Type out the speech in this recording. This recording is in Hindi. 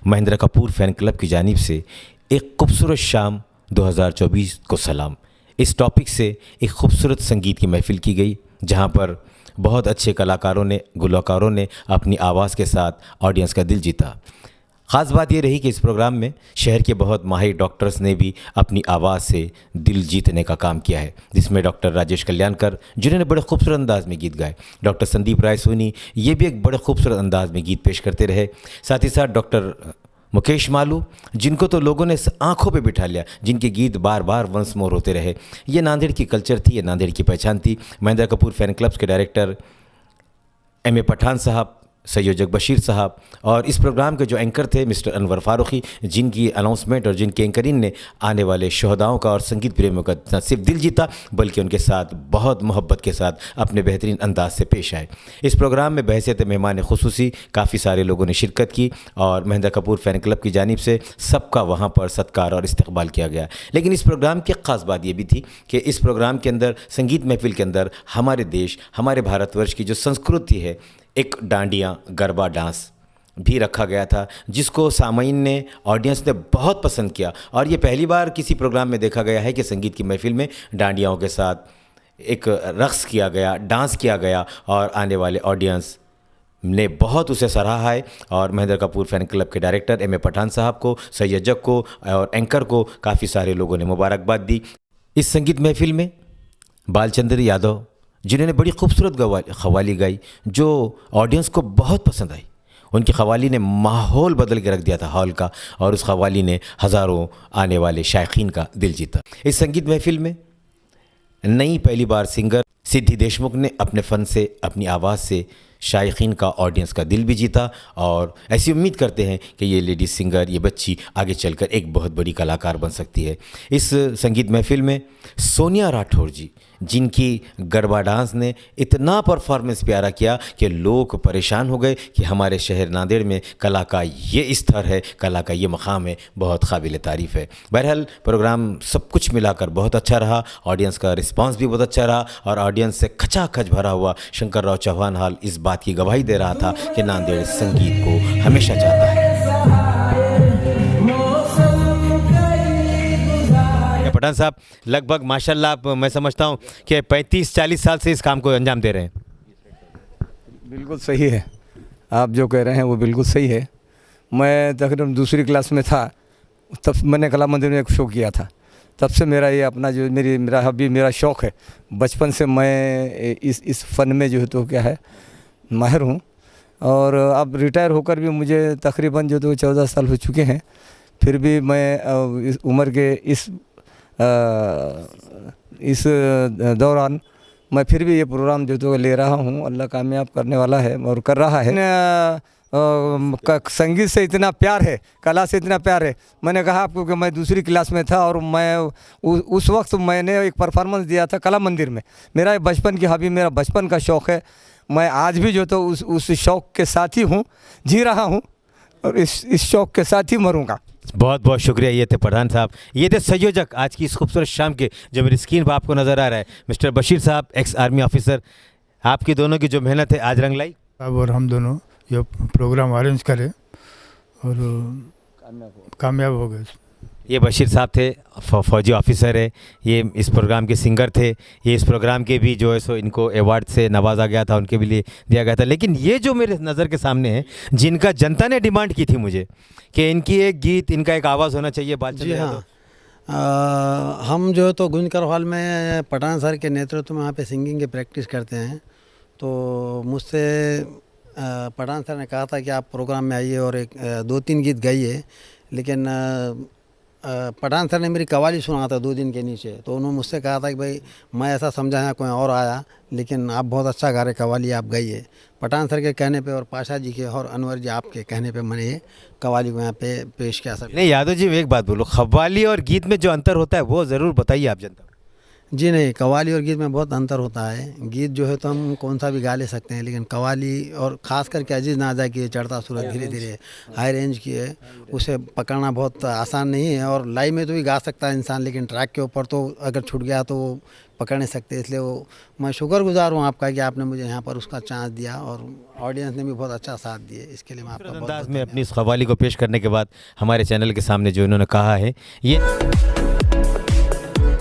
महेंद्र कपूर फ़ैन क्लब की जानिब से एक खूबसूरत शाम 2024 को सलाम। इस टॉपिक से एक खूबसूरत संगीत की महफ़िल की गई, जहां पर बहुत अच्छे कलाकारों ने, गुलकारों ने अपनी आवाज़ के साथ ऑडियंस का दिल जीता। ख़ास बात ये रही कि इस प्रोग्राम में शहर के बहुत माहिर डॉक्टर्स ने भी अपनी आवाज़ से दिल जीतने का काम किया है, जिसमें डॉक्टर राजेश कल्याणकर, जिन्होंने बड़े खूबसूरत अंदाज में गीत गाए, डॉक्टर संदीप राय सोनी, ये भी एक बड़े खूबसूरत अंदाज में गीत पेश करते रहे। साथ ही साथ डॉक्टर मुकेश मालू, जिनको तो लोगों ने आंखों पे बिठा लिया, जिनके गीत बार बार वंस मोर होते रहे। ये नांदेड़ की कल्चर थी, ये नांदेड़ की पहचान थी। महेंद्र कपूर फ़ैन क्लब्स के डायरेक्टर एम ए पठान साहब, संयोजक बशीर साहब और इस प्रोग्राम के जो एंकर थे मिस्टर अनवर फारूकी, जिनकी अनाउंसमेंट और जिनके एंकरिंग ने आने वाले शोहदाओं का और संगीत प्रेमियों का न सिर्फ दिल जीता, बल्कि उनके साथ बहुत मोहब्बत के साथ अपने बेहतरीन अंदाज से पेश आए। इस प्रोग्राम में बहैसियत मेहमान खुसूसी काफ़ी सारे लोगों ने शिरकत की और महेंद्र कपूर फ़ैन क्लब की जानिब से सबका वहाँ पर सत्कार और इस्तकबाल किया गया। लेकिन इस प्रोग्राम की ख़ास बात ये भी थी कि इस प्रोग्राम के अंदर, संगीत महफिल के अंदर, हमारे देश, हमारे भारतवर्ष की जो संस्कृति है, एक डांडिया गरबा डांस भी रखा गया था, जिसको सामीन ने, ऑडियंस ने बहुत पसंद किया। और ये पहली बार किसी प्रोग्राम में देखा गया है कि संगीत की महफिल में डांडियाओं के साथ एक रक़्स किया गया, डांस किया गया और आने वाले ऑडियंस ने बहुत उसे सराहा है। और महेंद्र कपूर फ़ैन क्लब के डायरेक्टर एम ए पठान साहब को, संयोजक को और एंकर को काफ़ी सारे लोगों ने मुबारकबाद दी। इस संगीत महफिल में बालचंद्र यादव, जिन्होंने बड़ी खूबसूरत क़व्वाली गाई, जो ऑडियंस को बहुत पसंद आई। उनकी क़व्वाली ने माहौल बदल के रख दिया था हॉल का, और उस क़व्वाली ने हज़ारों आने वाले शायकीन का दिल जीता। इस संगीत महफिल में नई पहली बार सिंगर सिद्धि देशमुख ने अपने फ़न से, अपनी आवाज़ से शायकीन का, ऑडियंस का दिल भी जीता। और ऐसी उम्मीद करते हैं कि ये लेडीज़ सिंगर, ये बच्ची आगे चलकर एक बहुत बड़ी कलाकार बन सकती है। इस संगीत महफिल में सोनिया राठौर जी, जिनकी गरबा डांस ने इतना परफॉर्मेंस प्यारा किया कि लोग परेशान हो गए कि हमारे शहर नांदेड़ में कला का ये स्तर है, कला का ये मकाम है, बहुत काबिल तारीफ़ है। बहरहाल प्रोग्राम सब कुछ मिलाकर बहुत अच्छा रहा, ऑडियंस का रिस्पांस भी बहुत अच्छा रहा और ऑडियंस से खचाखच भरा हुआ शंकर राव चौहान हॉल इस बात की गवाही दे रहा था कि नांदेड़ संगीत को हमेशा चाहता है। पठान साहब, लगभग माशाल्लाह आप, मैं समझता हूँ कि 35-40 साल से इस काम को अंजाम दे रहे हैं। बिल्कुल सही है, आप जो कह रहे हैं वो बिल्कुल सही है। मैं तकरीबन दूसरी क्लास में था, तब मैंने कला मंदिर में एक शो किया था। तब से मेरा ये अपना जो मेरा हॉबी, मेरा शौक़ है, बचपन से मैं इस फ़न में जो है तो क्या है माहिर हूँ। और अब रिटायर होकर भी मुझे तकरीबन जो तो 14 साल हो चुके हैं, फिर भी मैं इस उम्र के इस दौरान मैं फिर भी ये प्रोग्राम जो तो ले रहा हूँ। अल्लाह कामयाब करने वाला है और कर रहा है। संगीत से इतना प्यार है, कला से इतना प्यार है। मैंने कहा आपको कि मैं दूसरी क्लास में था और मैं उस वक्त मैंने एक परफॉर्मेंस दिया था कला मंदिर में। मेरा बचपन की हॉबी, मेरा बचपन का शौक़ है। मैं आज भी जो तो उस शौक़ के साथ ही हूँ, जी रहा हूँ और इस शौक़ के साथ ही मरूँगा। बहुत बहुत शुक्रिया। ये थे पठान साहब, ये थे संयोजक आज की इस खूबसूरत शाम के, जो मेरी स्क्रीन पर आपको नज़र आ रहा है, मिस्टर बशीर साहब, एक्स आर्मी ऑफिसर। आपकी दोनों की जो मेहनत है आज रंग लाई। अब और हम दोनों ये प्रोग्राम अरेंज करें और कामयाब हो गए। ये बशीर साहब थे, फौजी ऑफिसर है, ये इस प्रोग्राम के सिंगर थे। ये इस प्रोग्राम के भी जो है सो इनको अवार्ड से नवाजा गया था, उनके भी लिए दिया गया था। लेकिन ये जो मेरे नज़र के सामने है, जिनका जनता ने डिमांड की थी मुझे कि इनकी एक गीत, इनका एक आवाज़ होना चाहिए, जी हाँ, हम जो है तो गुंजकर हॉल में पठान सर के नेतृत्व में वहाँ पे सिंगिंग की प्रैक्टिस करते हैं। तो मुझसे पठान सर ने कहा था कि आप प्रोग्राम में आइए और एक 2-3 गीत गाइए। लेकिन पठान सर ने मेरी कव्वाली सुना था 2 दिन के नीचे, तो उन्होंने मुझसे कहा था कि भाई मैं ऐसा समझा है कोई और आया, लेकिन आप बहुत अच्छा गा रहे, कव्वाली आप गाइए। पठान सर के कहने पे और पाशा जी के और अनवर जी आपके कहने पे मैंने ये कव्वाली को यहाँ पे पेश किया। सर नहीं यादव जी, एक बात बोलो, कव्वाली और गीत में जो अंतर होता है वो ज़रूर बताइए आप जनता। जी नहीं, कव्वाली और गीत में बहुत अंतर होता है। गीत जो है तो हम कौन सा भी गा ले सकते हैं, लेकिन कव्वाली और ख़ास करके अजीज़ नाज़ा की है, चढ़ता सूरज धीरे धीरे, हाई रेंज की है, उसे पकड़ना बहुत आसान नहीं है। और लाइव में तो भी गा सकता है इंसान, लेकिन ट्रैक के ऊपर तो अगर छूट गया तो वो पकड़ नहीं सकते। इसलिए वो मैं शुक्रगुजार हूँ आपका कि आपने मुझे यहाँ पर उसका चांस दिया, और ऑडियंस ने भी बहुत अच्छा साथ दिया। इसके लिए मैं आपका बहुत अंदाज में अपनी इस कव्वाली को पेश करने के बाद हमारे चैनल के सामने जो इन्होंने कहा है, ये